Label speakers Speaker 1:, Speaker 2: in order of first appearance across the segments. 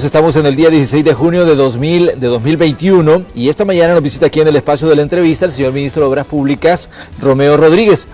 Speaker 1: Estamos en el día 16 de junio de 2021 y esta mañana nos visita aquí en el espacio de la entrevista el señor ministro de Obras Públicas, Romeo Rodríguez.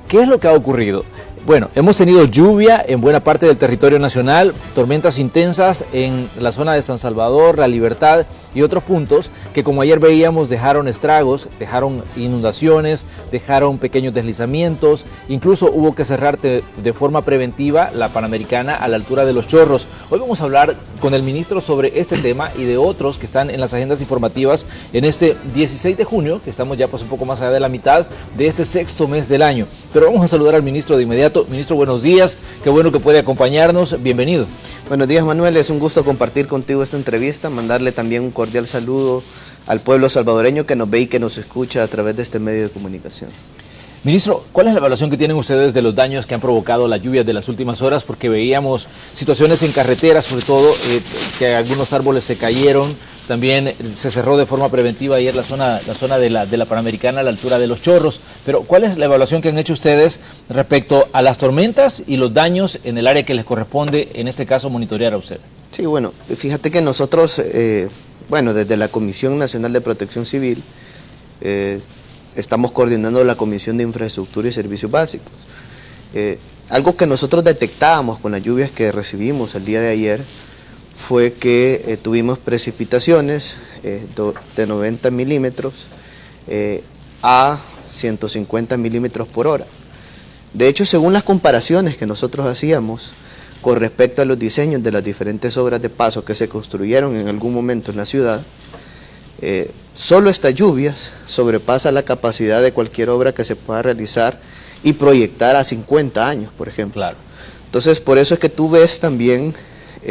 Speaker 1: ¿Qué es lo que ha ocurrido? Bueno, hemos tenido lluvia en buena parte del territorio nacional, tormentas intensas en la zona de San Salvador, La Libertad y otros puntos que, como ayer veíamos, dejaron estragos, dejaron inundaciones, dejaron pequeños deslizamientos, incluso hubo que cerrar de forma preventiva la Panamericana a la altura de Los Chorros. Hoy vamos a hablar con el ministro sobre este tema y de otros que están en las agendas informativas en este 16 de junio, que estamos ya pues un poco más allá de la mitad de este sexto mes del año. Pero vamos a saludar al ministro de inmediato. Ministro, buenos días, qué bueno que puede acompañarnos, bienvenido.
Speaker 2: Buenos días, Manuel, es un gusto compartir contigo esta entrevista, mandarle también un cordial saludo al pueblo salvadoreño que nos ve y que nos escucha a través de este medio de comunicación.
Speaker 1: Ministro, ¿cuál es la evaluación que tienen ustedes de los daños que han provocado las lluvias de las últimas horas? Porque veíamos situaciones en carreteras, sobre todo que algunos árboles se cayeron, también se cerró de forma preventiva ayer la zona de la Panamericana a la altura de Los Chorros. Pero ¿cuál es la evaluación que han hecho ustedes respecto a las tormentas y los daños en el área que les corresponde, en este caso, monitorear a ustedes?
Speaker 2: Sí, bueno, fíjate que nosotros, desde la Comisión Nacional de Protección Civil, estamos coordinando la Comisión de Infraestructura y Servicios Básicos. Algo que nosotros detectábamos con las lluvias que recibimos el día de ayer fue que tuvimos precipitaciones de 90 milímetros a 150 milímetros por hora. De hecho, según las comparaciones que nosotros hacíamos con respecto a los diseños de las diferentes obras de paso que se construyeron en algún momento en la ciudad, solo estas lluvias sobrepasan la capacidad de cualquier obra que se pueda realizar y proyectar a 50 años, por ejemplo.
Speaker 1: Claro.
Speaker 2: Entonces, por eso es que tú ves también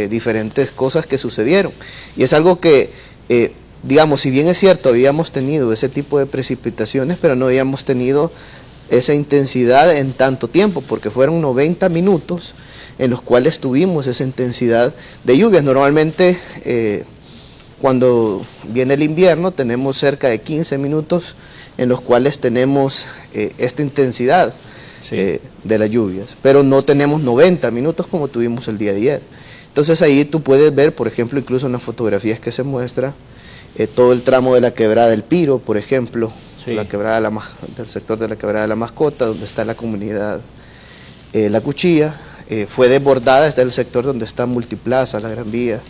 Speaker 2: diferentes cosas que sucedieron. Y es algo que, digamos, si bien es cierto, habíamos tenido ese tipo de precipitaciones, pero no habíamos tenido esa intensidad en tanto tiempo, porque fueron 90 minutos en los cuales tuvimos esa intensidad de lluvias. Normalmente, cuando viene el invierno, tenemos cerca de 15 minutos en los cuales tenemos esta intensidad de las lluvias, pero no tenemos 90 minutos como tuvimos el día de ayer. Entonces ahí tú puedes ver, por ejemplo, incluso en las fotografías que se muestra, todo el tramo de la Quebrada del Piro, por ejemplo, la quebrada del sector de la Quebrada de la Mascota, donde está la comunidad La Cuchilla, fue desbordada, está el sector donde está Multiplaza, la Gran Vía,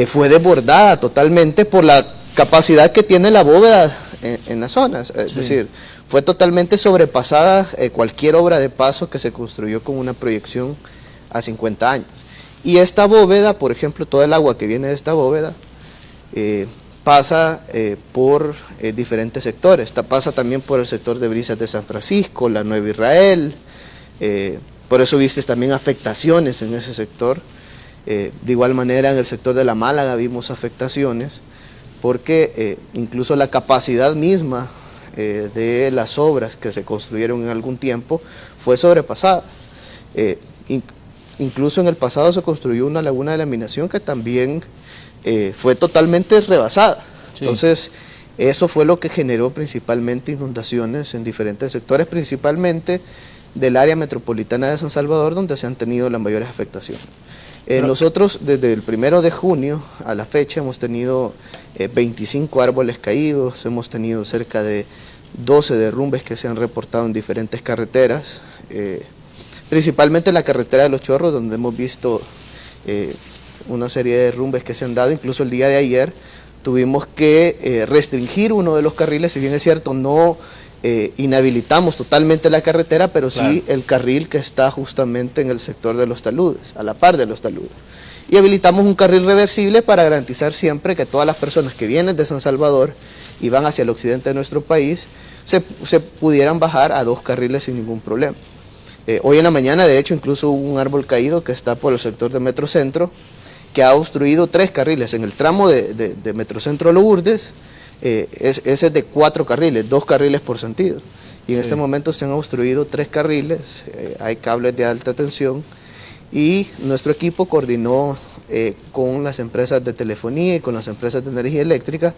Speaker 2: fue desbordada totalmente por la capacidad que tiene la bóveda en las zonas, es decir, fue totalmente sobrepasada cualquier obra de paso que se construyó con una proyección a 50 años. Y esta bóveda, por ejemplo, todo el agua que viene de esta bóveda pasa por diferentes sectores. Pasa también por el sector de Brisas de San Francisco, la Nueva Israel, por eso viste también afectaciones en ese sector. De igual manera en el sector de la Málaga vimos afectaciones, porque incluso la capacidad misma de las obras que se construyeron en algún tiempo fue sobrepasada. Incluso en el pasado se construyó una laguna de laminación que también fue totalmente rebasada. Entonces, eso fue lo que generó principalmente inundaciones en diferentes sectores, principalmente del área metropolitana de San Salvador, donde se han tenido las mayores afectaciones. Nosotros, desde el 1 de junio a la fecha, hemos tenido 25 árboles caídos, hemos tenido cerca de 12 derrumbes que se han reportado en diferentes carreteras, principalmente la carretera de Los Chorros, donde hemos visto una serie de derrumbes que se han dado. Incluso el día de ayer tuvimos que restringir uno de los carriles, si bien es cierto, no inhabilitamos totalmente la carretera, pero sí el carril que está justamente en el sector de los taludes, a la par de los taludes. Y habilitamos un carril reversible para garantizar siempre que todas las personas que vienen de San Salvador y van hacia el occidente de nuestro país se pudieran bajar a 2 carriles sin ningún problema. Hoy en la mañana, de hecho, incluso hubo un árbol caído que está por el sector de Metrocentro, que ha obstruido 3 carriles. En el tramo de Metrocentro Lourdes, ese es de 4 carriles, 2 carriles por sentido. Y en este momento se han obstruido 3 carriles, hay cables de alta tensión, y nuestro equipo coordinó con las empresas de telefonía y con las empresas de energía eléctrica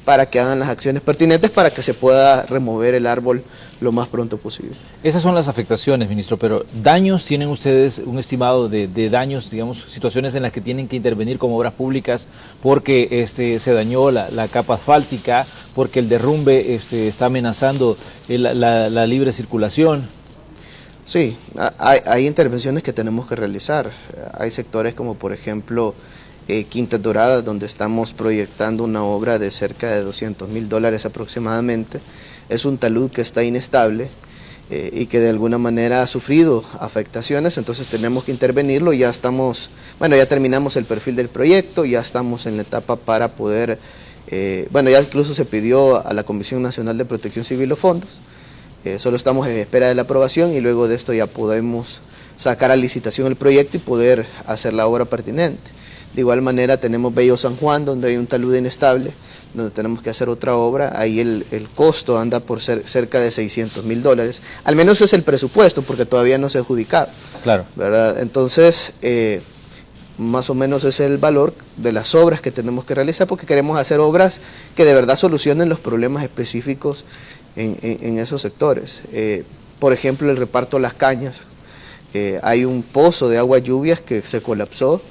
Speaker 2: para que hagan las acciones pertinentes para que se pueda remover el árbol lo más pronto posible.
Speaker 1: Esas son las afectaciones, ministro, pero ¿daños tienen ustedes un estimado de daños, digamos, situaciones en las que tienen que intervenir como obras públicas porque se dañó la capa asfáltica, porque el derrumbe está amenazando la libre circulación?
Speaker 2: Sí, hay intervenciones que tenemos que realizar. Hay sectores como por ejemplo Quintas Doradas, donde estamos proyectando una obra de cerca de $200,000 aproximadamente. Es un talud que está inestable y que de alguna manera ha sufrido afectaciones, entonces tenemos que intervenirlo. Ya estamos, bueno, ya terminamos el perfil del proyecto, ya estamos en la etapa para poder, ya incluso se pidió a la Comisión Nacional de Protección Civil los fondos. Solo estamos en espera de la aprobación y luego de esto ya podemos sacar a licitación el proyecto y poder hacer la obra pertinente. De igual manera tenemos Bello San Juan, donde hay un talud inestable, donde tenemos que hacer otra obra. Ahí el costo anda por cerca de $600,000. Al menos es el presupuesto, porque todavía no se ha adjudicado.
Speaker 1: Claro.
Speaker 2: ¿Verdad? Entonces, más o menos es el valor de las obras que tenemos que realizar, porque queremos hacer obras que de verdad solucionen los problemas específicos en esos sectores. Por ejemplo, el reparto de las cañas. Hay un pozo de agua lluvias que se colapsó,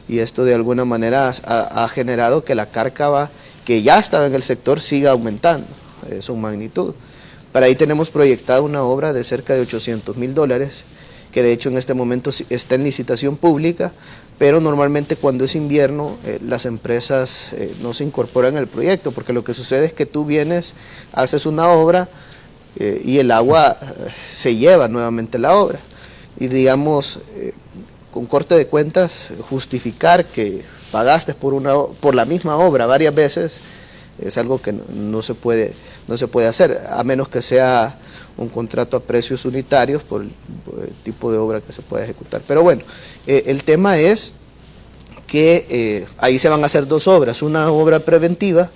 Speaker 2: y esto de alguna manera ha generado que la cárcava que ya estaba en el sector siga aumentando su magnitud. Para ahí tenemos proyectada una obra de cerca de $800,000, que de hecho en este momento está en licitación pública, pero normalmente cuando es invierno las empresas no se incorporan al proyecto, porque lo que sucede es que tú vienes, haces una obra y el agua se lleva nuevamente la obra. Y digamos, con corte de cuentas, justificar que pagaste por la misma obra varias veces es algo que no se puede hacer, a menos que sea un contrato a precios unitarios por el tipo de obra que se puede ejecutar. Pero bueno, el tema es que ahí se van a hacer dos obras, una obra preventiva,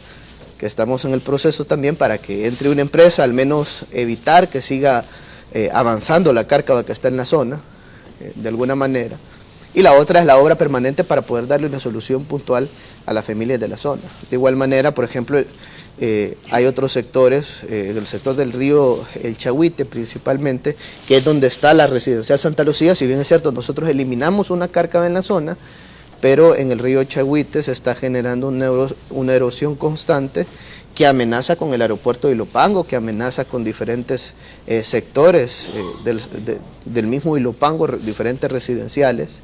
Speaker 2: que estamos en el proceso también para que entre una empresa, al menos evitar que siga avanzando la cárcava que está en la zona, de alguna manera. Y la otra es la obra permanente para poder darle una solución puntual a las familias de la zona. De igual manera, por ejemplo, hay otros sectores, el sector del río El Chahuite principalmente, que es donde está la residencial Santa Lucía. Si bien es cierto, nosotros eliminamos una cárcava en la zona, pero en el río Chahuite se está generando una erosión constante que amenaza con el aeropuerto de Ilopango, que amenaza con diferentes sectores del mismo Ilopango, diferentes residenciales,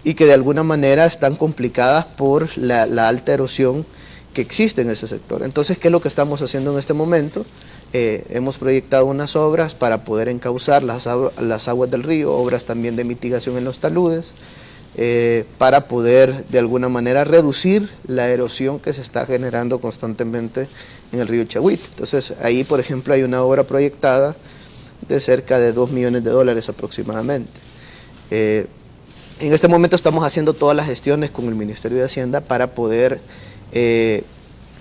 Speaker 2: y que de alguna manera están complicadas por la alta erosión que existe en ese sector. Entonces, ¿qué es lo que estamos haciendo en este momento? Hemos proyectado unas obras para poder encauzar las aguas del río, obras también de mitigación en los taludes, para poder de alguna manera reducir la erosión que se está generando constantemente en el río Chahuite. Entonces ahí por ejemplo hay una obra proyectada de cerca de $2 millones aproximadamente. En este momento estamos haciendo todas las gestiones con el Ministerio de Hacienda para poder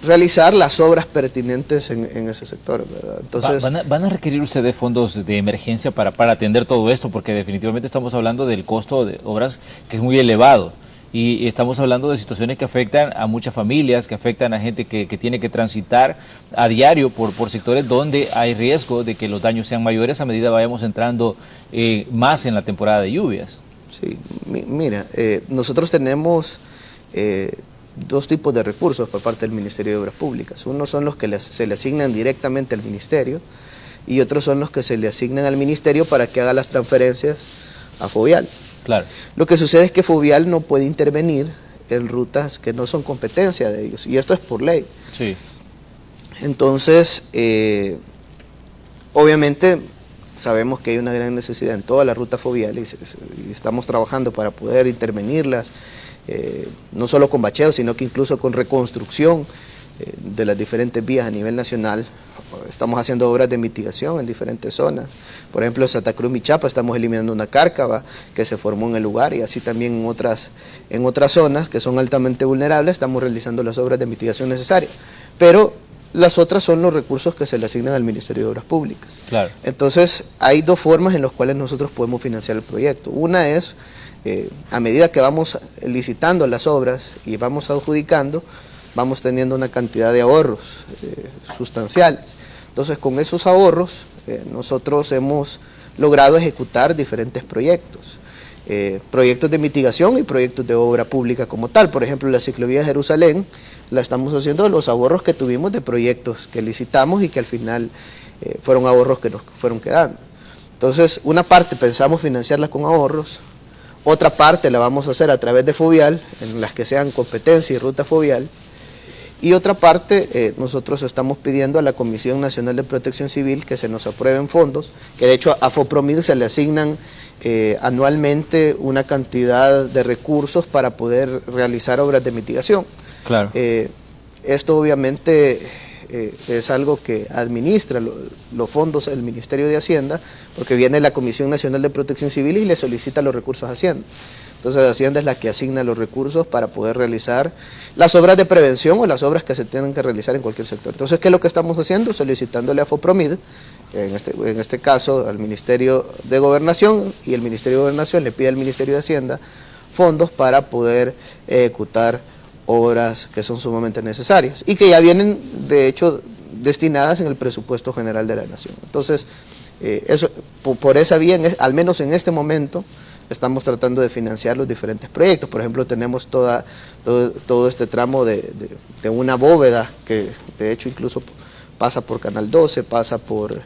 Speaker 2: realizar las obras pertinentes en ese sector, ¿verdad? Entonces,
Speaker 1: ¿Van a requerir ustedes fondos de emergencia para atender todo esto? Porque definitivamente estamos hablando del costo de obras que es muy elevado y estamos hablando de situaciones que afectan a muchas familias, que afectan a gente que tiene que transitar a diario por sectores donde hay riesgo de que los daños sean mayores a medida vayamos entrando más en la temporada de lluvias.
Speaker 2: Sí, mira, nosotros tenemos dos tipos de recursos por parte del Ministerio de Obras Públicas. Unos son los que se le asignan directamente al Ministerio y otros son los que se le asignan al Ministerio para que haga las transferencias a Fovial.
Speaker 1: Claro.
Speaker 2: Lo que sucede es que Fovial no puede intervenir en rutas que no son competencia de ellos, y esto es por ley.
Speaker 1: Sí.
Speaker 2: Entonces, obviamente sabemos que hay una gran necesidad en toda la ruta fovial y estamos trabajando para poder intervenirlas, no solo con bacheo, sino que incluso con reconstrucción de las diferentes vías a nivel nacional. Estamos haciendo obras de mitigación en diferentes zonas. Por ejemplo, en Santa Cruz, Michapa, estamos eliminando una cárcava que se formó en el lugar, y así también en otras zonas que son altamente vulnerables estamos realizando las obras de mitigación necesarias. Pero las otras son los recursos que se le asignan al Ministerio de Obras Públicas.
Speaker 1: Claro.
Speaker 2: Entonces, hay dos formas en las cuales nosotros podemos financiar el proyecto. Una es, a medida que vamos licitando las obras y vamos adjudicando, vamos teniendo una cantidad de ahorros sustanciales. Entonces, con esos ahorros, nosotros hemos logrado ejecutar diferentes proyectos. Proyectos de mitigación y proyectos de obra pública como tal. Por ejemplo, la ciclovía de Jerusalén la estamos haciendo de los ahorros que tuvimos de proyectos que licitamos y que al final fueron ahorros que nos fueron quedando. Entonces, una parte pensamos financiarla con ahorros, otra parte la vamos a hacer a través de Fovial, en las que sean competencia y ruta Fovial, y otra parte nosotros estamos pidiendo a la Comisión Nacional de Protección Civil que se nos aprueben fondos, que de hecho a FOPROMID se le asignan anualmente una cantidad de recursos para poder realizar obras de mitigación.
Speaker 1: Claro.
Speaker 2: Esto obviamente es algo que administra los fondos del Ministerio de Hacienda, porque viene la Comisión Nacional de Protección Civil y le solicita los recursos a Hacienda. Entonces Hacienda es la que asigna los recursos para poder realizar las obras de prevención o las obras que se tienen que realizar en cualquier sector. Entonces, ¿qué es lo que estamos haciendo? Solicitándole a FOPROMID, en este caso al Ministerio de Gobernación, y el Ministerio de Gobernación le pide al Ministerio de Hacienda fondos para poder ejecutar obras que son sumamente necesarias y que ya vienen, de hecho, destinadas en el presupuesto general de la Nación. Entonces, eso, por esa vía, al menos en este momento, estamos tratando de financiar los diferentes proyectos. Por ejemplo, tenemos todo este tramo de una bóveda que de hecho incluso pasa por Canal 12, pasa por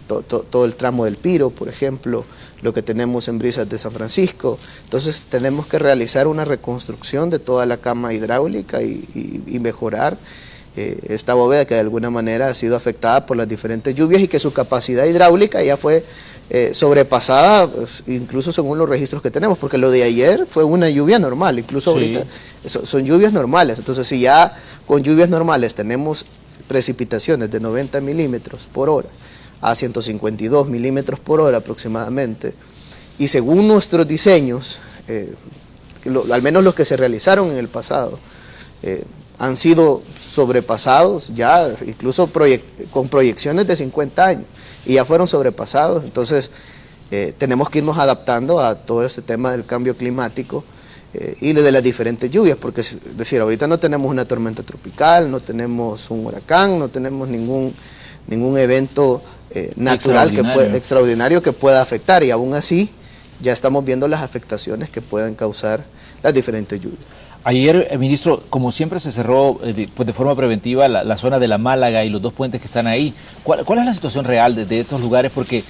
Speaker 2: todo el tramo del Piro, por ejemplo, lo que tenemos en Brisas de San Francisco. Entonces tenemos que realizar una reconstrucción de toda la cama hidráulica y mejorar esta bóveda que de alguna manera ha sido afectada por las diferentes lluvias y que su capacidad hidráulica ya fue sobrepasada, incluso según los registros que tenemos, porque lo de ayer fue una lluvia normal, incluso sí. Ahorita son lluvias normales. Entonces, si ya con lluvias normales tenemos precipitaciones de 90 milímetros por hora a 152 milímetros por hora aproximadamente, y según nuestros diseños, al menos los que se realizaron en el pasado, han sido sobrepasados ya, incluso con proyecciones de 50 años, y ya fueron sobrepasados. Entonces tenemos que irnos adaptando a todo este tema del cambio climático y de las diferentes lluvias, porque es decir, ahorita no tenemos una tormenta tropical, no tenemos un huracán, no tenemos ningún evento natural extraordinario que pueda afectar, y aún así ya estamos viendo las afectaciones que pueden causar las diferentes lluvias.
Speaker 1: Ayer, ministro, como siempre se cerró pues de forma preventiva la zona de la Málaga y los dos puentes que están ahí. ¿Cuál es la situación real de estos lugares? Porque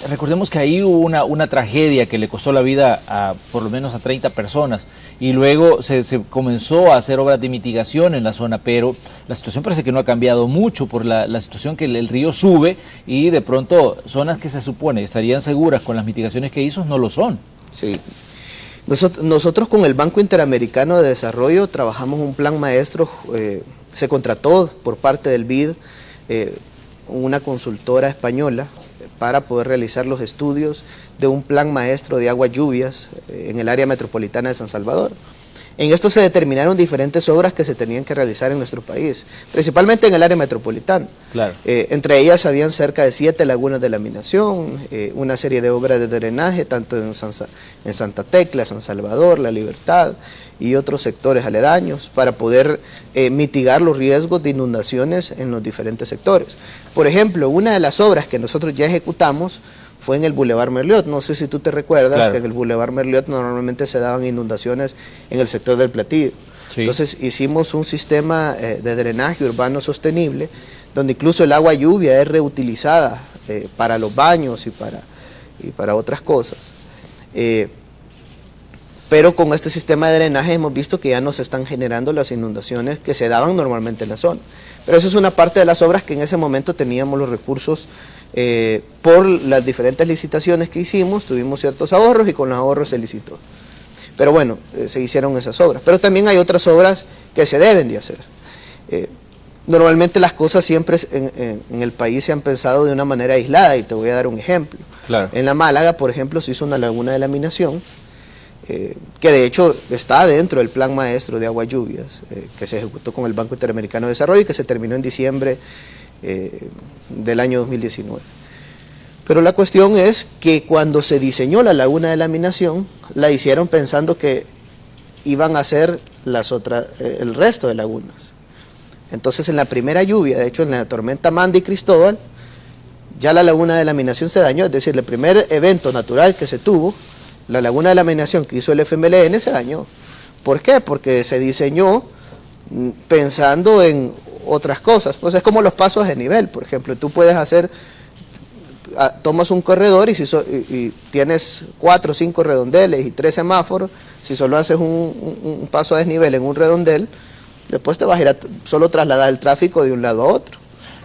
Speaker 1: recordemos que ahí hubo una tragedia que le costó la vida a por lo menos a 30 personas y luego se comenzó a hacer obras de mitigación en la zona, pero la situación parece que no ha cambiado mucho por la situación que el río sube y de pronto zonas que se supone estarían seguras con las mitigaciones que hizo no lo son.
Speaker 2: Sí. Nosotros con el Banco Interamericano de Desarrollo trabajamos un plan maestro, se contrató por parte del BID una consultora española para poder realizar los estudios de un plan maestro de aguas lluvias en el área metropolitana de San Salvador. En esto se determinaron diferentes obras que se tenían que realizar en nuestro país, principalmente en el área metropolitana. Claro. Entre ellas habían cerca de 7 lagunas de laminación, una serie de obras de drenaje, tanto en Santa Tecla, San Salvador, La Libertad y otros sectores aledaños, para poder mitigar los riesgos de inundaciones en los diferentes sectores. Por ejemplo, una de las obras que nosotros ya ejecutamos fue en el Boulevard Merliot. No sé si tú te recuerdas, claro, que en el Boulevard Merliot normalmente se daban inundaciones en el sector del Platillo. Sí. Entonces hicimos un sistema de drenaje urbano sostenible, donde incluso el agua lluvia es reutilizada para los baños y para otras cosas. Pero con este sistema de drenaje hemos visto que ya no se están generando las inundaciones que se daban normalmente en la zona. Pero eso es una parte de las obras que en ese momento teníamos los recursos por las diferentes licitaciones que hicimos, tuvimos ciertos ahorros y con los ahorros se licitó. Pero bueno, se hicieron esas obras. Pero también hay otras obras que se deben de hacer. Normalmente las cosas siempre en el país se han pensado de una manera aislada, y te voy a dar un ejemplo. Claro. En la Málaga, por ejemplo, se hizo una laguna de laminación, que de hecho está dentro del plan maestro de aguas lluvias, que se ejecutó con el Banco Interamericano de Desarrollo y que se terminó en diciembre del año 2019. Pero la cuestión es que cuando se diseñó la laguna de laminación, la hicieron pensando que iban a ser el resto de lagunas. Entonces en la primera lluvia, de hecho en la tormenta Amanda y Cristóbal, ya la laguna de laminación se dañó, es decir, el primer evento natural que se tuvo, la laguna de laminación que hizo el FMLN se dañó. ¿Por qué? Porque se diseñó pensando en otras cosas. Pues es como los pasos de nivel, por ejemplo, tú puedes tomas un corredor y tienes 4 o 5 redondeles y 3 semáforos, si solo haces un paso a desnivel en un redondel, después te vas a ir solo trasladar el tráfico de un lado a otro.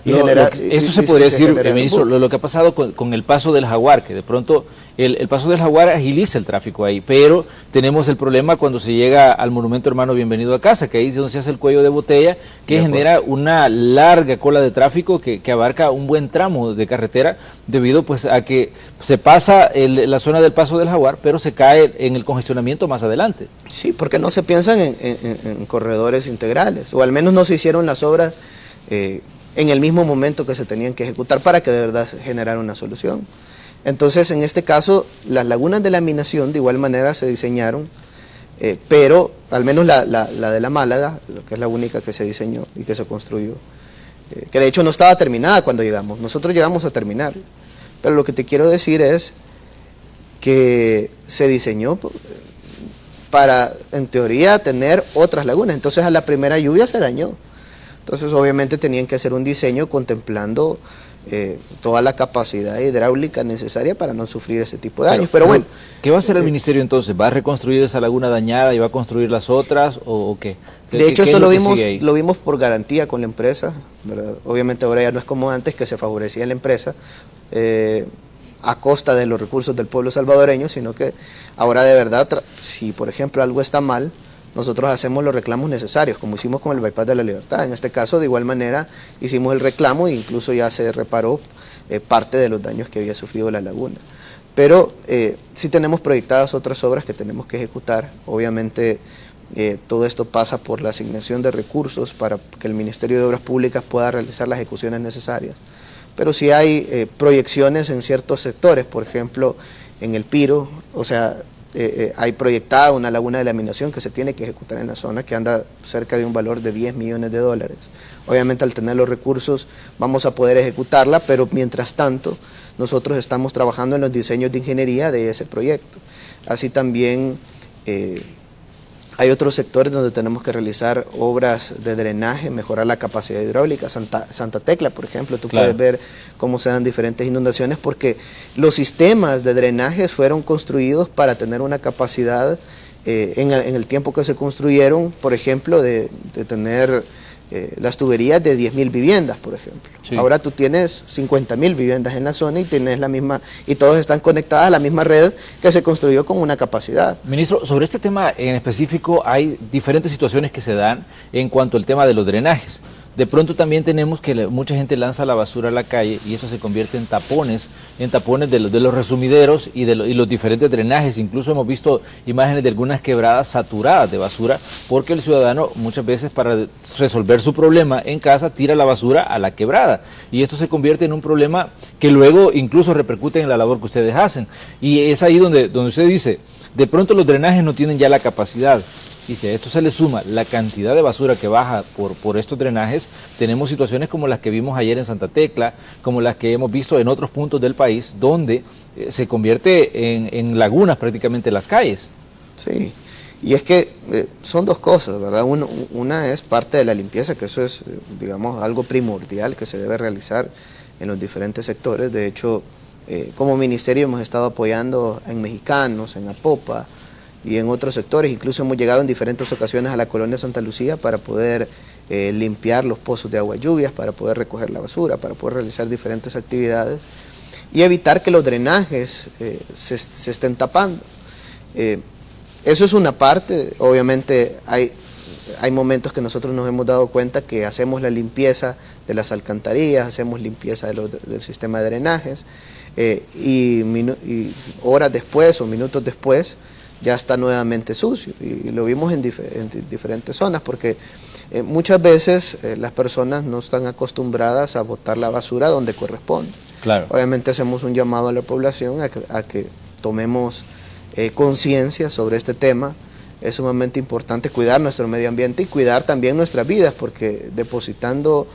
Speaker 1: Eso se podría decir, ministro, lo que ha pasado con el paso del Jaguar, que de pronto el paso del Jaguar agiliza el tráfico ahí, pero tenemos el problema cuando se llega al monumento Hermano Bienvenido a Casa, que ahí es donde se hace el cuello de botella, que genera una larga cola de tráfico que abarca un buen tramo de carretera, debido pues a que se pasa la zona del paso del Jaguar, pero se cae en el congestionamiento más adelante.
Speaker 2: Sí, porque no se piensan en corredores integrales, o al menos no se hicieron las obras en el mismo momento que se tenían que ejecutar para que de verdad generara una solución. Entonces, en este caso, las lagunas de laminación de igual manera se diseñaron, pero al menos la de la Málaga, que es la única que se diseñó y que se construyó, que de hecho no estaba terminada cuando llegamos, nosotros llegamos a terminar, pero lo que te quiero decir es que se diseñó para, en teoría, tener otras lagunas. Entonces a la primera lluvia se dañó. Entonces obviamente tenían que hacer un diseño contemplando toda la capacidad hidráulica necesaria para no sufrir ese tipo de daños. Pero bueno,
Speaker 1: ¿qué va a hacer el ministerio entonces? ¿Va a reconstruir esa laguna dañada y va a construir las otras o qué?
Speaker 2: De hecho esto lo vimos por garantía con la empresa, ¿verdad? Obviamente ahora ya no es como antes, que se favorecía a la empresa a costa de los recursos del pueblo salvadoreño, sino que ahora de verdad, si por ejemplo algo está mal, nosotros hacemos los reclamos necesarios, como hicimos con el Bypass de la Libertad. En este caso, de igual manera, hicimos el reclamo e incluso ya se reparó parte de los daños que había sufrido la laguna. Pero sí tenemos proyectadas otras obras que tenemos que ejecutar. Obviamente, todo esto pasa por la asignación de recursos para que el Ministerio de Obras Públicas pueda realizar las ejecuciones necesarias. Pero sí hay proyecciones en ciertos sectores, por ejemplo, en el Piro, o sea, hay proyectada una laguna de laminación que se tiene que ejecutar en la zona, que anda cerca de un valor de $10 millones. Obviamente al tener los recursos vamos a poder ejecutarla, pero mientras tanto nosotros estamos trabajando en los diseños de ingeniería de ese proyecto. Así también hay otros sectores donde tenemos que realizar obras de drenaje, mejorar la capacidad hidráulica. Santa Tecla, por ejemplo, tú puedes ver cómo se dan diferentes inundaciones, porque los sistemas de drenajes fueron construidos para tener una capacidad en el tiempo que se construyeron, por ejemplo, de tener las tuberías de 10.000 viviendas, por ejemplo. Sí. Ahora tú tienes 50.000 viviendas en la zona y tienes la misma, y todos están conectadas a la misma red que se construyó con una capacidad.
Speaker 1: Ministro, sobre este tema en específico hay diferentes situaciones que se dan en cuanto al tema de los drenajes. De pronto también tenemos que mucha gente lanza la basura a la calle y eso se convierte en tapones de los resumideros y los diferentes drenajes. Incluso hemos visto imágenes de algunas quebradas saturadas de basura, porque el ciudadano muchas veces, para resolver su problema en casa, tira la basura a la quebrada, y esto se convierte en un problema que luego incluso repercute en la labor que ustedes hacen. Y es ahí donde usted dice, de pronto los drenajes no tienen ya la capacidad. Y si a esto se le suma la cantidad de basura que baja por estos drenajes, tenemos situaciones como las que vimos ayer en Santa Tecla, como las que hemos visto en otros puntos del país, donde se convierte en lagunas prácticamente las calles.
Speaker 2: Sí, y es que son dos cosas, ¿verdad? Una es parte de la limpieza, que eso es, digamos, algo primordial que se debe realizar en los diferentes sectores. De hecho, como ministerio hemos estado apoyando en Mexicanos, en Apopa, y en otros sectores. Incluso hemos llegado en diferentes ocasiones a la colonia Santa Lucía para poder limpiar los pozos de agua lluvias, para poder recoger la basura, para poder realizar diferentes actividades y evitar que los drenajes se estén tapando. Eso es una parte. Obviamente hay momentos que nosotros nos hemos dado cuenta que hacemos la limpieza de las alcantarillas, hacemos limpieza del sistema de drenajes y horas después o minutos después ya está nuevamente sucio, y lo vimos en diferentes zonas, porque muchas veces las personas no están acostumbradas a botar la basura donde corresponde.
Speaker 1: Claro.
Speaker 2: Obviamente hacemos un llamado a la población a que tomemos conciencia sobre este tema, es sumamente importante cuidar nuestro medio ambiente y cuidar también nuestras vidas, porque depositando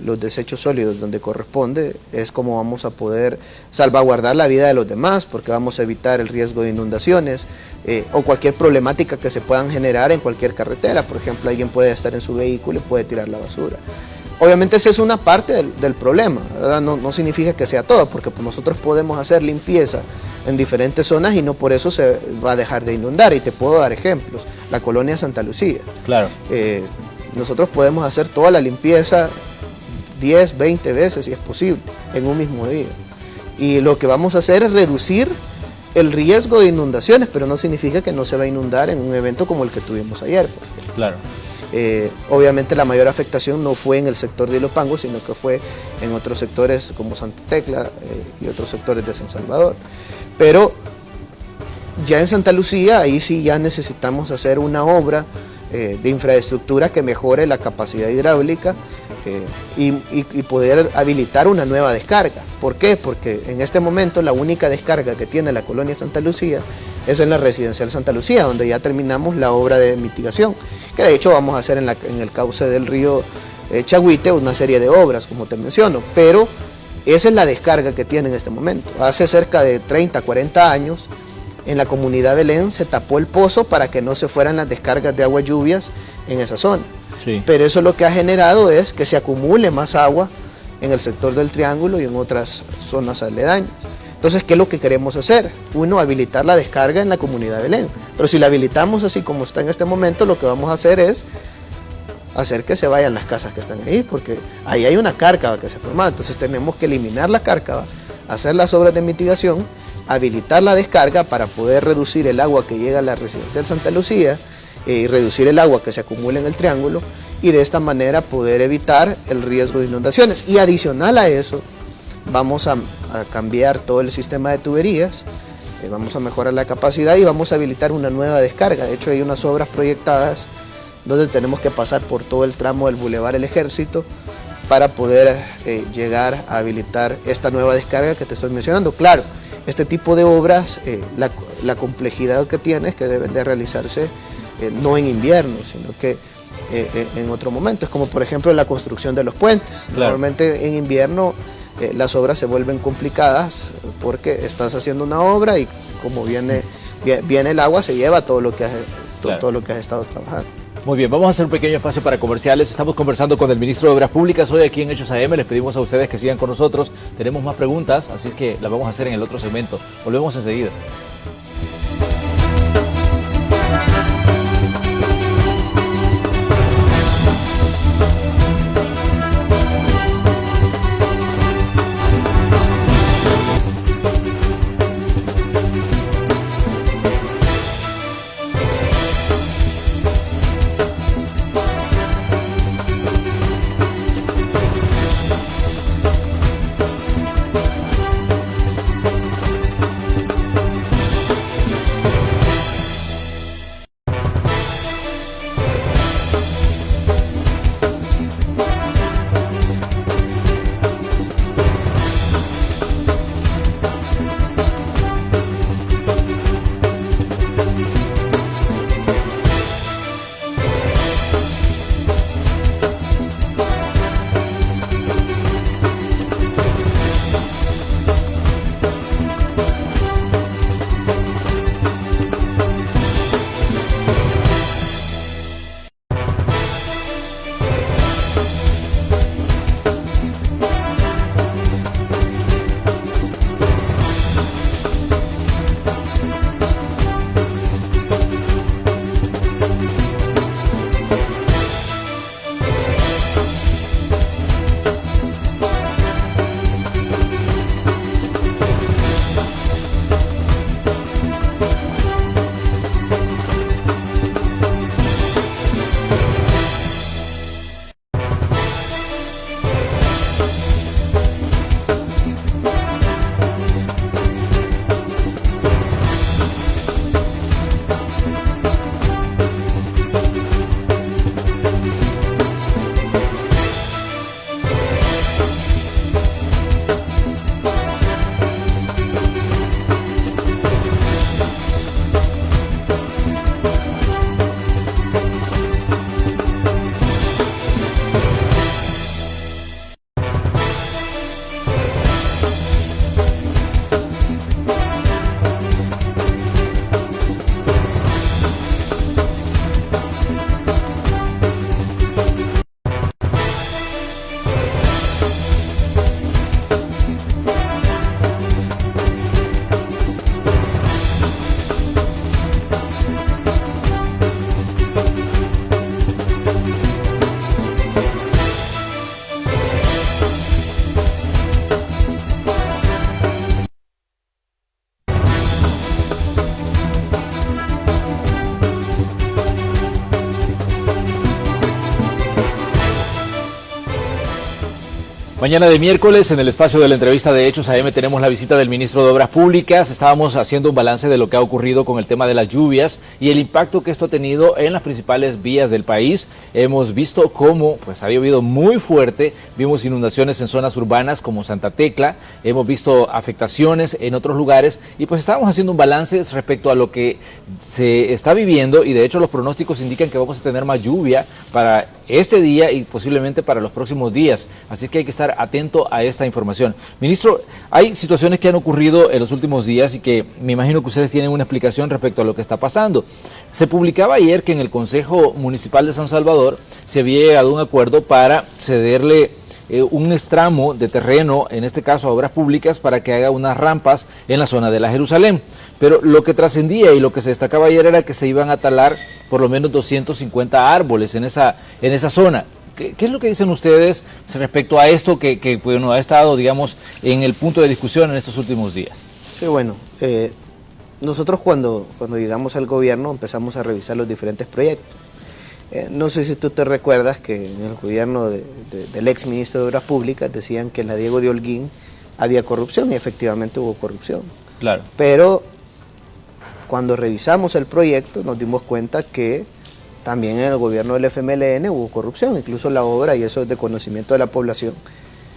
Speaker 2: los desechos sólidos donde corresponde es como vamos a poder salvaguardar la vida de los demás, porque vamos a evitar el riesgo de inundaciones o cualquier problemática que se puedan generar en cualquier carretera. Por ejemplo, alguien puede estar en su vehículo y puede tirar la basura. Obviamente esa es una parte del problema, ¿verdad? No significa que sea todo, porque pues, nosotros podemos hacer limpieza en diferentes zonas y no por eso se va a dejar de inundar. Y te puedo dar ejemplos. La colonia Santa Lucía.
Speaker 1: Claro.
Speaker 2: Nosotros podemos hacer toda la limpieza 10, 20 veces si es posible en un mismo día. Y lo que vamos a hacer es reducir el riesgo de inundaciones, pero no significa que no se va a inundar en un evento como el que tuvimos ayer. Pues.
Speaker 1: Claro.
Speaker 2: Obviamente la mayor afectación no fue en el sector de Ilopango, sino que fue en otros sectores como Santa Tecla y otros sectores de San Salvador. Pero ya en Santa Lucía, ahí sí ya necesitamos hacer una obra de infraestructura que mejore la capacidad hidráulica y poder habilitar una nueva descarga. ¿Por qué? Porque en este momento la única descarga que tiene la colonia Santa Lucía es en la residencial Santa Lucía, donde ya terminamos la obra de mitigación, que de hecho vamos a hacer en el cauce del río Chagüite una serie de obras, como te menciono, pero esa es la descarga que tiene en este momento. Hace cerca de 30, 40 años, en la comunidad de Belén se tapó el pozo para que no se fueran las descargas de aguas lluvias en esa zona. Sí. Pero eso lo que ha generado es que se acumule más agua en el sector del Triángulo y en otras zonas aledañas. Entonces, ¿qué es lo que queremos hacer? Uno, habilitar la descarga en la comunidad de Belén. Pero si la habilitamos así como está en este momento, lo que vamos a hacer es hacer que se vayan las casas que están ahí, porque ahí hay una cárcava que se ha formado. Entonces tenemos que eliminar la cárcava, hacer las obras de mitigación, habilitar la descarga para poder reducir el agua que llega a la residencial Santa Lucía y reducir el agua que se acumula en el Triángulo, y de esta manera poder evitar el riesgo de inundaciones. Y adicional a eso, vamos a cambiar todo el sistema de tuberías, vamos a mejorar la capacidad y vamos a habilitar una nueva descarga. De hecho, hay unas obras proyectadas donde tenemos que pasar por todo el tramo del Boulevard El Ejército para poder llegar a habilitar esta nueva descarga que te estoy mencionando. Claro, este tipo de obras, la complejidad que tiene es que deben de realizarse no en invierno, sino que en otro momento. Es como por ejemplo la construcción de los puentes. Claro. Normalmente en invierno las obras se vuelven complicadas porque estás haciendo una obra y como viene el agua se lleva todo lo que has estado trabajando.
Speaker 1: Muy bien, vamos a hacer un pequeño espacio para comerciales. Estamos conversando con el ministro de Obras Públicas hoy aquí en Hechos AM. Les pedimos a ustedes que sigan con nosotros. Tenemos más preguntas, así es que las vamos a hacer en el otro segmento. Volvemos enseguida. Mañana de miércoles, en el espacio de la entrevista de Hechos AM, tenemos la visita del ministro de Obras Públicas. Estábamos haciendo un balance de lo que ha ocurrido con el tema de las lluvias y el impacto que esto ha tenido en las principales vías del país. Hemos visto cómo ha llovido muy fuerte, vimos inundaciones en zonas urbanas como Santa Tecla, hemos visto afectaciones en otros lugares y estábamos haciendo un balance respecto a lo que se está viviendo y de hecho los pronósticos indican que vamos a tener más lluvia para este día y posiblemente para los próximos días. Así que hay que estar atento a esta información. Ministro, hay situaciones que han ocurrido en los últimos días y que me imagino que ustedes tienen una explicación respecto a lo que está pasando. Se publicaba ayer que en el Consejo Municipal de San Salvador se había llegado a un acuerdo para cederle un tramo de terreno, en este caso a Obras Públicas, para que haga unas rampas en la zona de la Jerusalén. Pero lo que trascendía y lo que se destacaba ayer era que se iban a talar por lo menos 250 árboles en esa zona. ¿Qué es lo que dicen ustedes respecto a esto que ha estado, digamos, en el punto de discusión en estos últimos días?
Speaker 2: Sí, bueno, nosotros cuando llegamos al gobierno empezamos a revisar los diferentes proyectos. No sé si tú te recuerdas que en el gobierno del ex ministro de Obras Públicas decían que en la Diego de Holguín había corrupción y efectivamente hubo corrupción.
Speaker 1: Claro.
Speaker 2: Pero cuando revisamos el proyecto nos dimos cuenta que también en el gobierno del FMLN hubo corrupción, incluso la obra, y eso es de conocimiento de la población,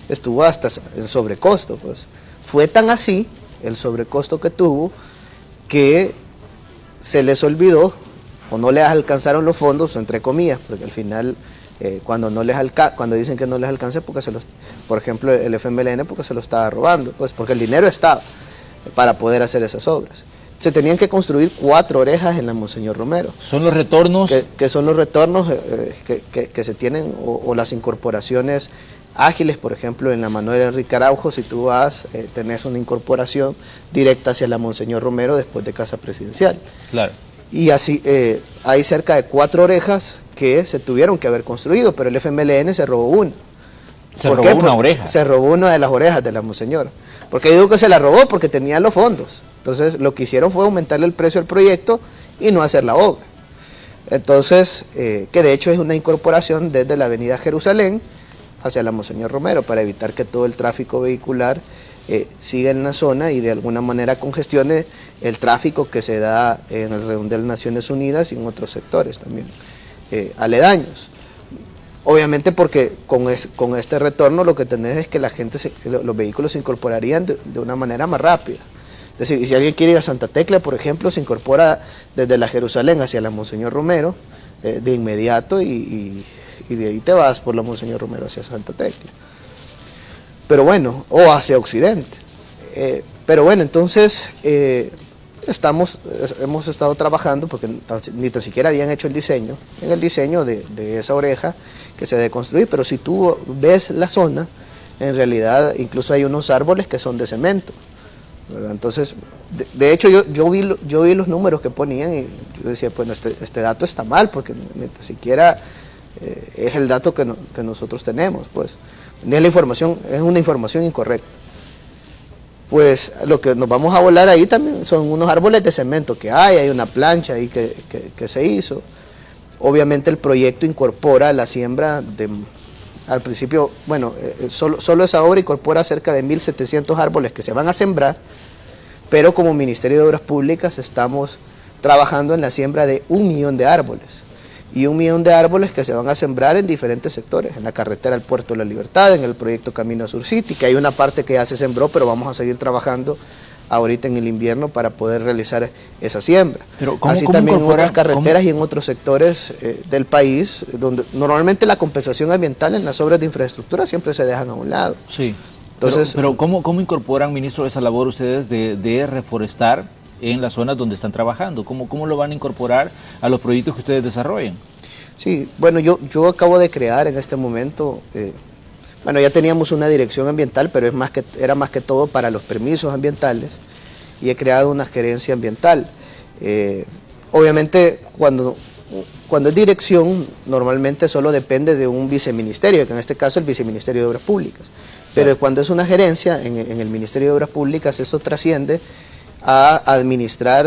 Speaker 2: estuvo hasta en sobrecosto. Pues. Fue tan así el sobrecosto que tuvo que se les olvidó o no les alcanzaron los fondos, entre comillas, porque al final cuando dicen que no les alcance, por ejemplo el FMLN porque se lo estaba robando, pues porque el dinero estaba para poder hacer esas obras. Se tenían que construir 4 orejas en la Monseñor Romero.
Speaker 1: ¿Son los retornos?
Speaker 2: Que son los retornos que se tienen, o las incorporaciones ágiles, por ejemplo, en la Manuel Enrique Araujo, si tú vas, tenés una incorporación directa hacia la Monseñor Romero después de Casa Presidencial.
Speaker 1: Claro.
Speaker 2: Y así hay cerca de 4 orejas que se tuvieron que haber construido, pero el FMLN se robó una.
Speaker 1: ¿Se robó una oreja?
Speaker 2: Se robó una de las orejas de la Monseñor. Porque digo que se la robó porque tenía los fondos. Entonces lo que hicieron fue aumentarle el precio al proyecto y no hacer la obra. Entonces, que de hecho es una incorporación desde la avenida Jerusalén hacia la Monseñor Romero para evitar que todo el tráfico vehicular siga en la zona y de alguna manera congestione el tráfico que se da en el redondel de Naciones Unidas y en otros sectores también aledaños. Obviamente porque con este retorno lo que tenés es que los vehículos se incorporarían de una manera más rápida. Es decir, y si alguien quiere ir a Santa Tecla, por ejemplo, se incorpora desde la Jerusalén hacia la Monseñor Romero de inmediato y de ahí te vas por la Monseñor Romero hacia Santa Tecla. Pero bueno, o hacia Occidente. Pero bueno, entonces hemos estado trabajando, porque ni tan siquiera habían hecho el diseño de esa oreja que se debe construir, pero si tú ves la zona, en realidad incluso hay unos árboles que son de cemento, ¿verdad? Entonces, de hecho yo vi los números que ponían y yo decía, bueno, este dato está mal, porque ni tan siquiera es el dato que nosotros tenemos, pues. Es una información incorrecta. Pues lo que nos vamos a volar ahí también son unos árboles de cemento que hay una plancha ahí que se hizo. Obviamente el proyecto incorpora la siembra al principio, bueno, solo esa obra incorpora cerca de 1.700 árboles que se van a sembrar, pero como Ministerio de Obras Públicas estamos trabajando en la siembra de 1 millón de árboles. Y 1 millón de árboles que se van a sembrar en diferentes sectores, en la carretera al Puerto de la Libertad, en el proyecto Camino a Sur City, que hay una parte que ya se sembró, pero vamos a seguir trabajando ahorita en el invierno para poder realizar esa siembra.
Speaker 1: Pero
Speaker 2: así también en otras carreteras y en otros sectores del país, donde normalmente la compensación ambiental en las obras de infraestructura siempre se dejan a un lado.
Speaker 1: Sí.
Speaker 2: Entonces,
Speaker 1: pero ¿cómo incorporan, ministro, esa labor ustedes de reforestar en las zonas donde están trabajando? ¿Cómo lo van a incorporar a los proyectos que ustedes desarrollan?
Speaker 2: Sí, bueno, yo acabo de crear en este momento, bueno, ya teníamos una dirección ambiental, pero era más que todo para los permisos ambientales, y he creado una gerencia ambiental. Obviamente, cuando es dirección, normalmente solo depende de un viceministerio, que en este caso es el Viceministerio de Obras Públicas. Pero cuando es una gerencia en el Ministerio de Obras Públicas, eso trasciende a administrar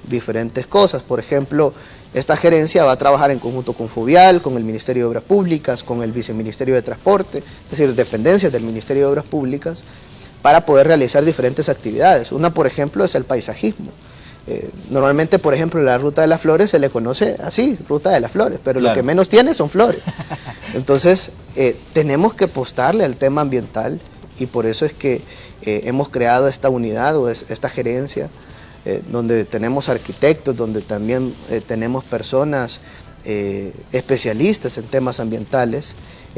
Speaker 2: diferentes cosas. Por ejemplo, Esta gerencia va a trabajar en conjunto con Fovial, con el Ministerio de Obras Públicas, con el Viceministerio de Transporte, es decir, dependencias del Ministerio de Obras Públicas, para poder realizar diferentes actividades. Una, por ejemplo, es el paisajismo. Normalmente, por ejemplo, la Ruta de las Flores se le conoce así, Ruta de las Flores, pero claro, lo que menos tiene son flores. Entonces, tenemos que apostarle al tema ambiental y por eso es que hemos creado esta unidad o esta gerencia, donde tenemos arquitectos, donde también tenemos personas especialistas en temas ambientales,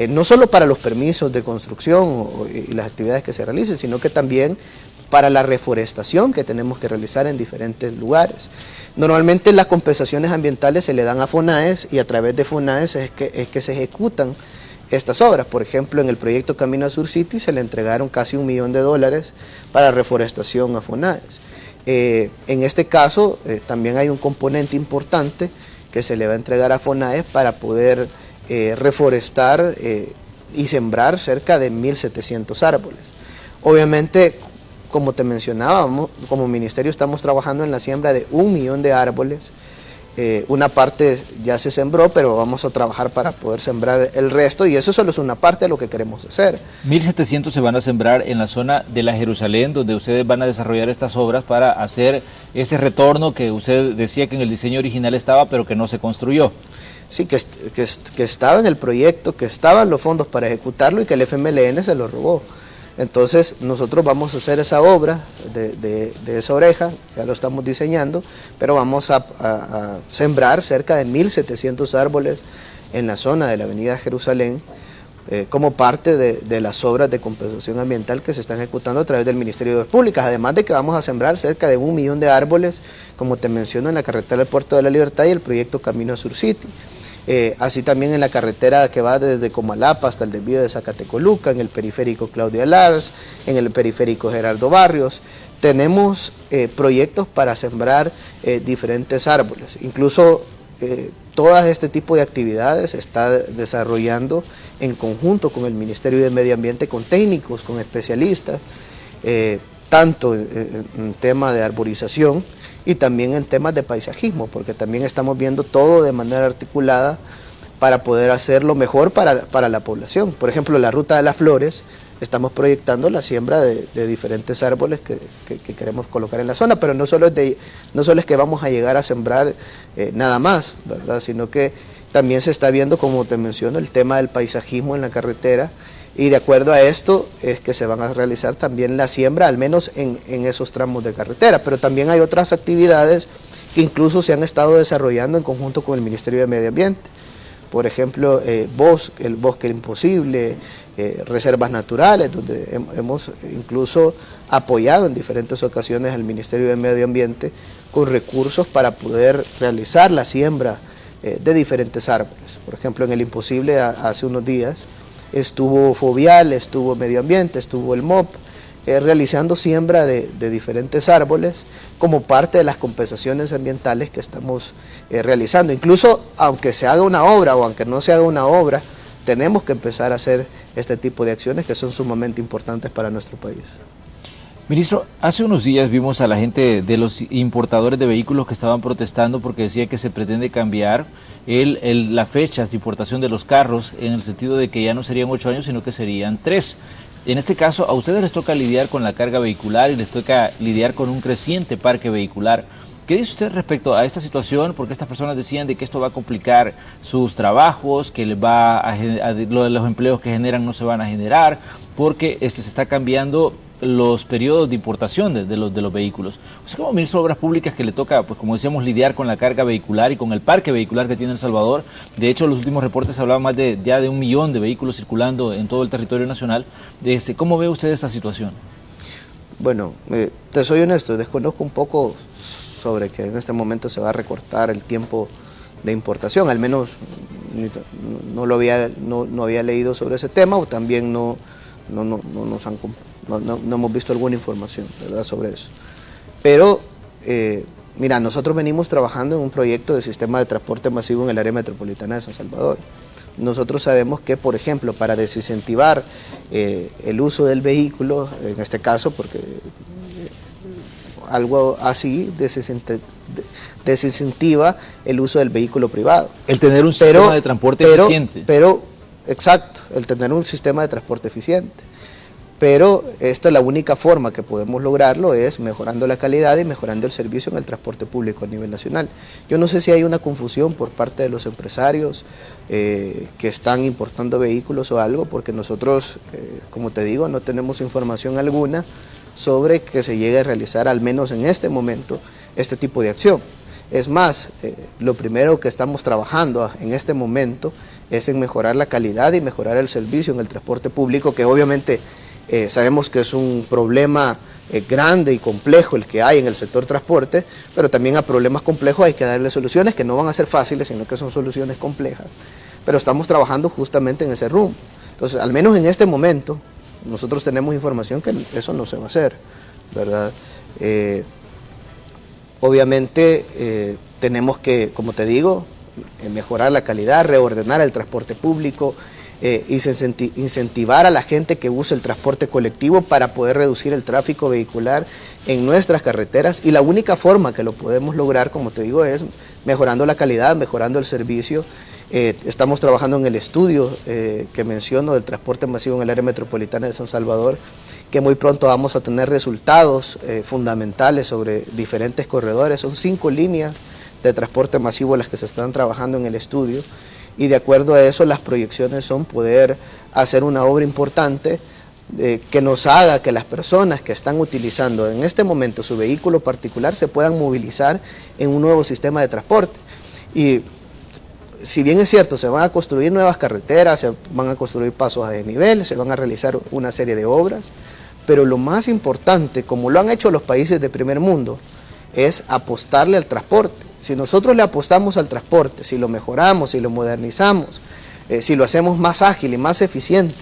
Speaker 2: no solo para los permisos de construcción y las actividades que se realicen, sino que también para la reforestación que tenemos que realizar en diferentes lugares. Normalmente las compensaciones ambientales se le dan a FONAES y a través de FONAES es que se ejecutan estas obras. Por ejemplo, en el proyecto Camino a Sur City se le entregaron casi $1 millón para reforestación a FONAES. En este caso también hay un componente importante que se le va a entregar a FONAES para poder reforestar y sembrar cerca de 1.700 árboles. Obviamente, como te mencionaba, como ministerio estamos trabajando en la siembra de 1 millón de árboles. Una parte ya se sembró, pero vamos a trabajar para poder sembrar el resto y eso solo es una parte de lo que queremos hacer.
Speaker 1: 1.700 se van a sembrar en la zona de la Jerusalén, donde ustedes van a desarrollar estas obras para hacer ese retorno que usted decía que en el diseño original estaba, pero que no se construyó.
Speaker 2: Sí, que estaba en el proyecto, que estaban los fondos para ejecutarlo y que el FMLN se lo robó. Entonces nosotros vamos a hacer esa obra de esa oreja, ya lo estamos diseñando, pero vamos a sembrar cerca de 1.700 árboles en la zona de la avenida Jerusalén, como parte de las obras de compensación ambiental que se están ejecutando a través del Ministerio de Obras Públicas, además de que vamos a sembrar cerca de 1 millón de árboles, como te menciono, en la carretera del Puerto de la Libertad y el proyecto Camino a Sur City. Así también en la carretera que va desde Comalapa hasta el desvío de Zacatecoluca, en el periférico Claudia Lars, en el periférico Gerardo Barrios. Tenemos proyectos para sembrar diferentes árboles. Incluso todo este tipo de actividades se está desarrollando en conjunto con el Ministerio de Medio Ambiente, con técnicos, con especialistas, tanto en tema de arborización y también en temas de paisajismo, porque también estamos viendo todo de manera articulada para poder hacerlo mejor para la población. Por ejemplo, la Ruta de las Flores, estamos proyectando la siembra de diferentes árboles que queremos colocar en la zona, pero no solo es que vamos a llegar a sembrar nada más, ¿verdad? Sino que también se está viendo, como te menciono, el tema del paisajismo en la carretera, y de acuerdo a esto es que se van a realizar también la siembra, al menos en esos tramos de carretera, pero también hay otras actividades que incluso se han estado desarrollando en conjunto con el Ministerio de Medio Ambiente. Por ejemplo, el bosque imposible, reservas naturales, donde hemos incluso apoyado en diferentes ocasiones al Ministerio de Medio Ambiente con recursos para poder realizar la siembra de diferentes árboles. Por ejemplo, en el imposible hace unos días estuvo Fovial, estuvo Medio Ambiente, estuvo el MOP, realizando siembra de diferentes árboles como parte de las compensaciones ambientales que estamos realizando. Incluso aunque se haga una obra o aunque no se haga una obra, tenemos que empezar a hacer este tipo de acciones que son sumamente importantes para nuestro país.
Speaker 1: Ministro, hace unos días vimos a la gente de los importadores de vehículos que estaban protestando porque decía que se pretende cambiar las fechas de importación de los carros, en el sentido de que ya no serían 8 años, sino que serían 3. En este caso, a ustedes les toca lidiar con la carga vehicular y les toca lidiar con un creciente parque vehicular. ¿Qué dice usted respecto a esta situación? Porque estas personas decían de que esto va a complicar sus trabajos, que les los empleos que generan no se van a generar, porque se está cambiando los periodos de importación de los vehículos. Usted como ministro de Obras Públicas, que le toca, pues como decíamos, lidiar con la carga vehicular y con el parque vehicular que tiene El Salvador. De hecho, los últimos reportes hablaban más ya de 1 millón de vehículos circulando en todo el territorio nacional. ¿Cómo ve usted esta situación?
Speaker 2: Bueno, te soy honesto, desconozco un poco sobre que en este momento se va a recortar el tiempo de importación, al menos no había leído sobre ese tema, o también no hemos visto alguna información, ¿verdad?, sobre eso. Pero, mira, nosotros venimos trabajando en un proyecto de sistema de transporte masivo en el área metropolitana de San Salvador. Nosotros sabemos que, por ejemplo, para desincentivar el uso del vehículo, en este caso, porque algo así desincentiva el uso del vehículo privado.
Speaker 1: El tener un sistema de transporte eficiente.
Speaker 2: Exacto, el tener un sistema de transporte eficiente. Pero esta es la única forma que podemos lograrlo, es mejorando la calidad y mejorando el servicio en el transporte público a nivel nacional. Yo no sé si hay una confusión por parte de los empresarios que están importando vehículos o algo, porque nosotros, como te digo, no tenemos información alguna sobre que se llegue a realizar, al menos en este momento, este tipo de acción. Es más, lo primero que estamos trabajando en este momento es en mejorar la calidad y mejorar el servicio en el transporte público, que obviamente sabemos que es un problema grande y complejo el que hay en el sector transporte, pero también a problemas complejos hay que darle soluciones que no van a ser fáciles, sino que son soluciones complejas. Pero estamos trabajando justamente en ese rumbo. Entonces, al menos en este momento, nosotros tenemos información que eso no se va a hacer, ¿verdad? Obviamente tenemos que, como te digo, mejorar la calidad, reordenar el transporte público, incentivar a la gente que use el transporte colectivo para poder reducir el tráfico vehicular en nuestras carreteras, y la única forma que lo podemos lograr, como te digo, es mejorando la calidad, mejorando el servicio. Estamos trabajando en el estudio que menciono del transporte masivo en el área metropolitana de San Salvador, que muy pronto vamos a tener resultados fundamentales sobre diferentes corredores. Son 5 líneas de transporte masivo las que se están trabajando en el estudio, y de acuerdo a eso las proyecciones son poder hacer una obra importante que nos haga que las personas que están utilizando en este momento su vehículo particular se puedan movilizar en un nuevo sistema de transporte. Y si bien es cierto, se van a construir nuevas carreteras, se van a construir pasos a desnivel, se van a realizar una serie de obras, pero lo más importante, como lo han hecho los países de primer mundo, es apostarle al transporte. Si nosotros le apostamos al transporte, si lo mejoramos, si lo modernizamos, si lo hacemos más ágil y más eficiente,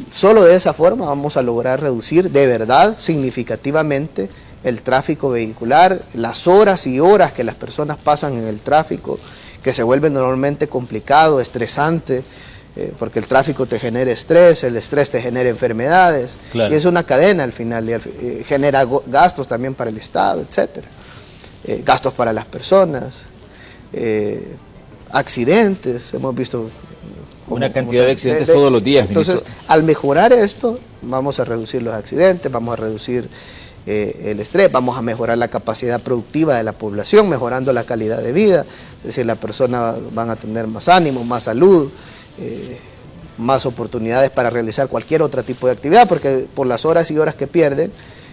Speaker 2: solo de esa forma vamos a lograr reducir de verdad significativamente el tráfico vehicular, las horas y horas que las personas pasan en el tráfico, que se vuelve normalmente complicado, estresante, porque el tráfico te genera estrés, el estrés te genera enfermedades, claro. Y es una cadena al final, y genera gastos también para el Estado, etcétera. Gastos para las personas, accidentes, hemos visto
Speaker 1: una cantidad de accidentes todos los días.
Speaker 2: Entonces, ministro, al mejorar esto, vamos a reducir los accidentes, vamos a reducir el estrés, vamos a mejorar la capacidad productiva de la población, mejorando la calidad de vida, es decir, las personas van a tener más ánimo, más salud, más oportunidades para realizar cualquier otro tipo de actividad, porque por las horas y horas que pierden,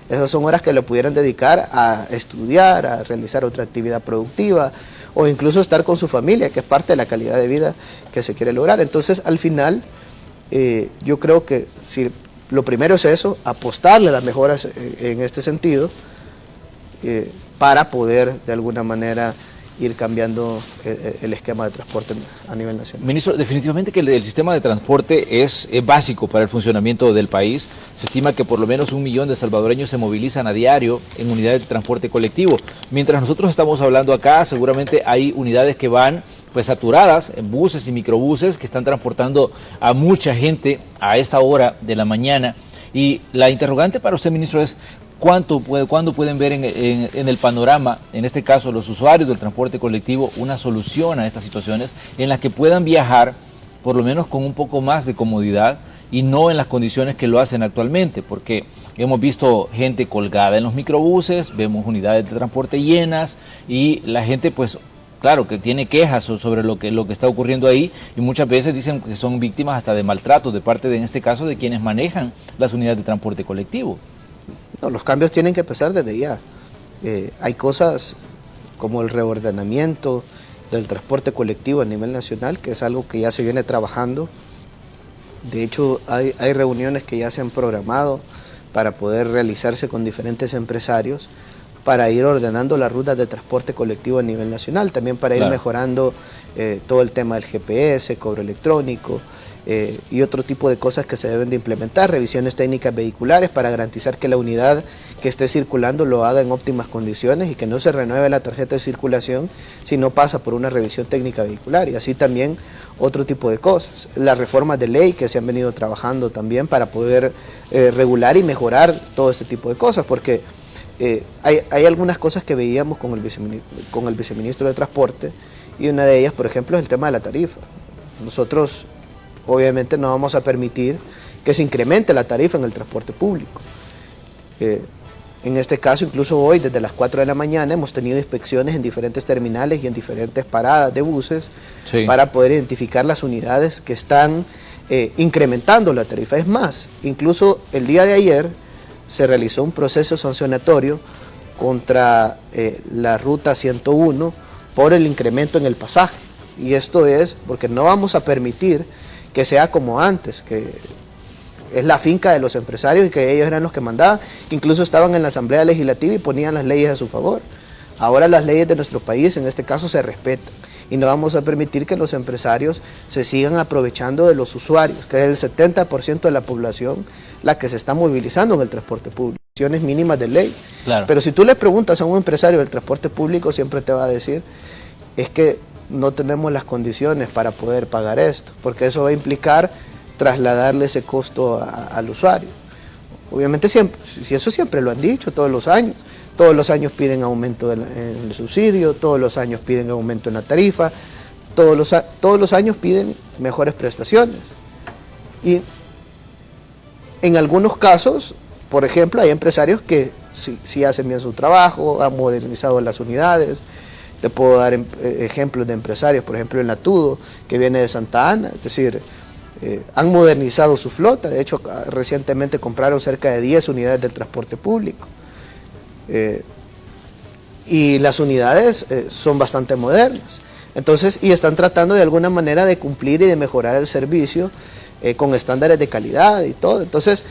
Speaker 2: esas son horas que lo pudieran dedicar a estudiar, a realizar otra actividad productiva, o incluso estar con su familia, que es parte de la calidad de vida que se quiere lograr. Entonces, al final, yo creo que si lo primero es eso, apostarle a las mejoras en este sentido, para poder de alguna manera ir cambiando el esquema de transporte a nivel nacional.
Speaker 1: Ministro, definitivamente que el sistema de transporte es básico para el funcionamiento del país. Se estima que por lo menos 1 millón de salvadoreños se movilizan a diario en unidades de transporte colectivo. Mientras nosotros estamos hablando acá, seguramente hay unidades que van pues saturadas, en buses y microbuses, que están transportando a mucha gente a esta hora de la mañana. Y la interrogante para usted, ministro, es ¿cuándo pueden ver en el panorama, en este caso los usuarios del transporte colectivo, una solución a estas situaciones en las que puedan viajar por lo menos con un poco más de comodidad y no en las condiciones que lo hacen actualmente? Porque hemos visto gente colgada en los microbuses, vemos unidades de transporte llenas y la gente pues claro que tiene quejas sobre lo que está ocurriendo ahí, y muchas veces dicen que son víctimas hasta de maltrato de parte en este caso de quienes manejan las unidades de transporte colectivo.
Speaker 2: No, los cambios tienen que empezar desde ya. Hay cosas como el reordenamiento del transporte colectivo a nivel nacional, que es algo que ya se viene trabajando. De hecho, hay reuniones que ya se han programado para poder realizarse con diferentes empresarios para ir ordenando las rutas de transporte colectivo a nivel nacional, también para ir mejorando todo el tema del GPS, cobro electrónico, y otro tipo de cosas que se deben de implementar, revisiones técnicas vehiculares para garantizar que la unidad que esté circulando lo haga en óptimas condiciones y que no se renueve la tarjeta de circulación si no pasa por una revisión técnica vehicular, y así también otro tipo de cosas. Las reformas de ley que se han venido trabajando también para poder regular y mejorar todo este tipo de cosas, porque hay algunas cosas que veíamos con el viceministro de Transporte, y una de ellas, por ejemplo, es el tema de la tarifa. Nosotros obviamente no vamos a permitir que se incremente la tarifa en el transporte público. En este caso, incluso hoy, desde las 4 de la mañana, hemos tenido inspecciones en diferentes terminales y en diferentes paradas de buses, sí, para poder identificar las unidades que están incrementando la tarifa. Es más, incluso el día de ayer se realizó un proceso sancionatorio contra la ruta 101 por el incremento en el pasaje. Y esto es porque no vamos a permitir que sea como antes, que es la finca de los empresarios y que ellos eran los que mandaban, incluso estaban en la Asamblea Legislativa y ponían las leyes a su favor. Ahora las leyes de nuestro país en este caso se respetan y no vamos a permitir que los empresarios se sigan aprovechando de los usuarios, que es el 70% de la población la que se está movilizando en el transporte público. Condiciones mínimas de ley. Claro. Pero si tú le preguntas a un empresario del transporte público, siempre te va a decir, es que no tenemos las condiciones para poder pagar esto, porque eso va a implicar trasladarle ese costo al usuario. Obviamente siempre, si eso siempre lo han dicho todos los años piden aumento en el subsidio, todos los años piden aumento en la tarifa, todos los años piden mejores prestaciones. Y en algunos casos, por ejemplo, hay empresarios que sí hacen bien su trabajo, han modernizado las unidades. Te puedo dar ejemplos de empresarios, por ejemplo, en Latudo, que viene de Santa Ana, es decir, han modernizado su flota. De hecho, recientemente compraron cerca de 10 unidades del transporte público. Y las unidades son bastante modernas. Entonces, y están tratando de alguna manera de cumplir y de mejorar el servicio con estándares de calidad y todo. Entonces,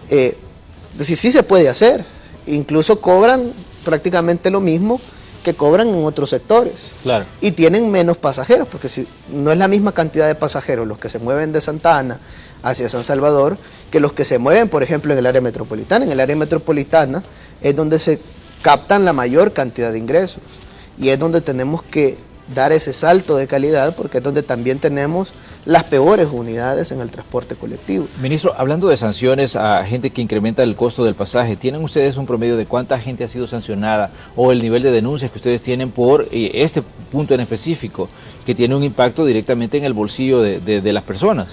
Speaker 2: sí se puede hacer. Incluso cobran prácticamente lo mismo que cobran en otros sectores. Claro. Y tienen menos pasajeros, porque si no es la misma cantidad de pasajeros los que se mueven de Santa Ana hacia San Salvador que los que se mueven, por ejemplo, en el área metropolitana. En el área metropolitana es donde se captan la mayor cantidad de ingresos y es donde tenemos que dar ese salto de calidad, porque es donde también tenemos las peores unidades en el transporte colectivo.
Speaker 1: Ministro, hablando de sanciones a gente que incrementa el costo del pasaje, ¿tienen ustedes un promedio de cuánta gente ha sido sancionada o el nivel de denuncias que ustedes tienen por este punto en específico, que tiene un impacto directamente en el bolsillo de las personas?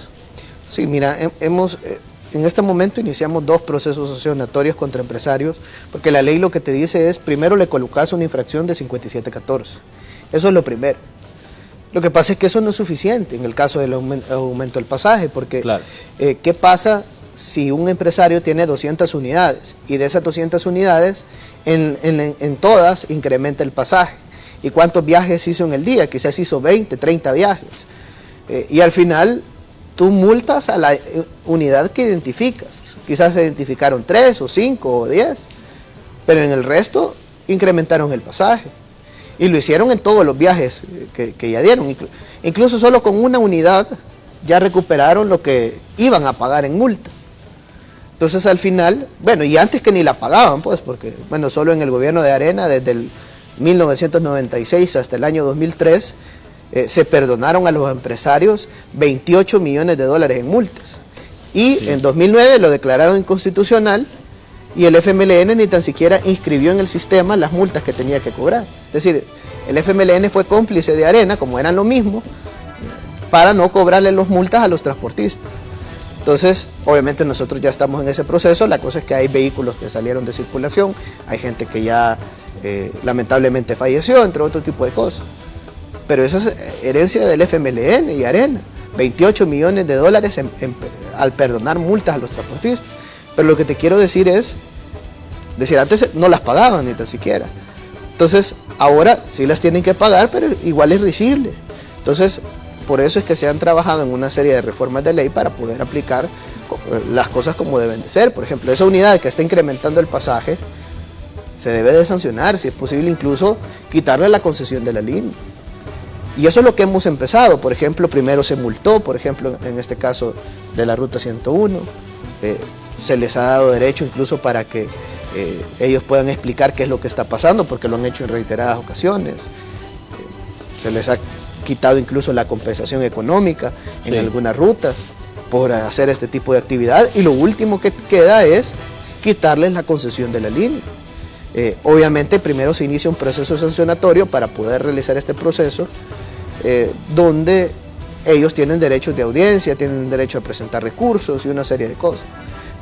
Speaker 2: Sí, mira, en este momento iniciamos 2 procesos sancionatorios contra empresarios, porque la ley lo que te dice es, primero le colocas una infracción de 5714. Eso es lo primero. Lo que pasa es que eso no es suficiente en el caso del aumento del pasaje, porque claro, ¿qué pasa si un empresario tiene 200 unidades y de esas 200 unidades en todas incrementa el pasaje? ¿Y cuántos viajes hizo en el día? Quizás hizo 20, 30 viajes. Y al final tú multas a la unidad que identificas. Quizás se identificaron 3 o 5 o 10, pero en el resto incrementaron el pasaje. Y lo hicieron en todos los viajes que ya dieron. Incluso solo con una unidad ya recuperaron lo que iban a pagar en multa. Entonces al final, bueno, y antes que ni la pagaban, pues, porque, bueno, solo en el gobierno de Arena, desde el 1996 hasta el año 2003, se perdonaron a los empresarios 28 millones de dólares en multas. Y sí, en 2009 lo declararon inconstitucional, y el FMLN ni tan siquiera inscribió en el sistema las multas que tenía que cobrar. Es decir, el FMLN fue cómplice de Arena, como eran lo mismo, para no cobrarle las multas a los transportistas. Entonces, obviamente nosotros ya estamos en ese proceso. La cosa es que hay vehículos que salieron de circulación, hay gente que ya lamentablemente falleció, entre otro tipo de cosas. Pero esa es herencia del FMLN y Arena, 28 millones de dólares al perdonar multas a los transportistas. Pero lo que te quiero decir es, antes no las pagaban ni tan siquiera. Entonces, ahora sí las tienen que pagar, pero igual es risible. Entonces, por eso es que se han trabajado en una serie de reformas de ley para poder aplicar las cosas como deben de ser. Por ejemplo, esa unidad que está incrementando el pasaje, se debe de sancionar, si es posible incluso quitarle la concesión de la línea. Y eso es lo que hemos empezado. Por ejemplo, primero se multó, por ejemplo, en este caso de la ruta 101, se les ha dado derecho incluso para que ellos puedan explicar qué es lo que está pasando, porque lo han hecho en reiteradas ocasiones. Se les ha quitado incluso la compensación económica en algunas rutas por hacer este tipo de actividad, y lo último que queda es quitarles la concesión de la línea. Obviamente primero se inicia un proceso sancionatorio para poder realizar este proceso, donde ellos tienen derechos de audiencia, tienen derecho a presentar recursos y una serie de cosas.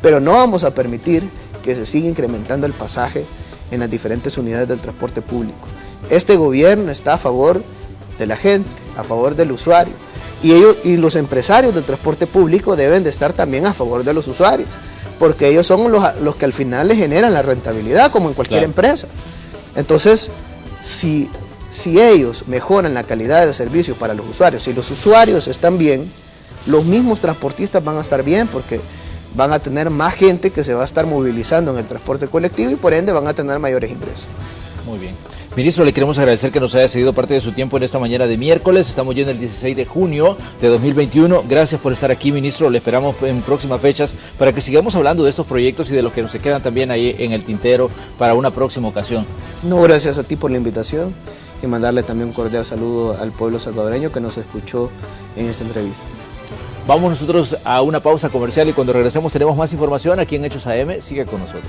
Speaker 2: Pero no vamos a permitir que se siga incrementando el pasaje en las diferentes unidades del transporte público. Este gobierno está a favor de la gente, a favor del usuario, y los empresarios del transporte público deben de estar también a favor de los usuarios, porque ellos son los que al final le generan la rentabilidad, como en cualquier empresa. Entonces, si ellos mejoran la calidad del servicio para los usuarios, si los usuarios están bien, los mismos transportistas van a estar bien, porque van a tener más gente que se va a estar movilizando en el transporte colectivo y por ende van a tener mayores ingresos.
Speaker 1: Muy bien. Ministro, le queremos agradecer que nos haya cedido parte de su tiempo en esta mañana de miércoles. Estamos ya en el 16 de junio de 2021. Gracias por estar aquí, ministro. Le esperamos en próximas fechas para que sigamos hablando de estos proyectos y de los que nos se quedan también ahí en el tintero para una próxima ocasión.
Speaker 2: No, gracias a ti por la invitación y mandarle también un cordial saludo al pueblo salvadoreño que nos escuchó en esta entrevista.
Speaker 1: Vamos nosotros a una pausa comercial y cuando regresemos tenemos más información aquí en Hechos AM. Sigue con nosotros.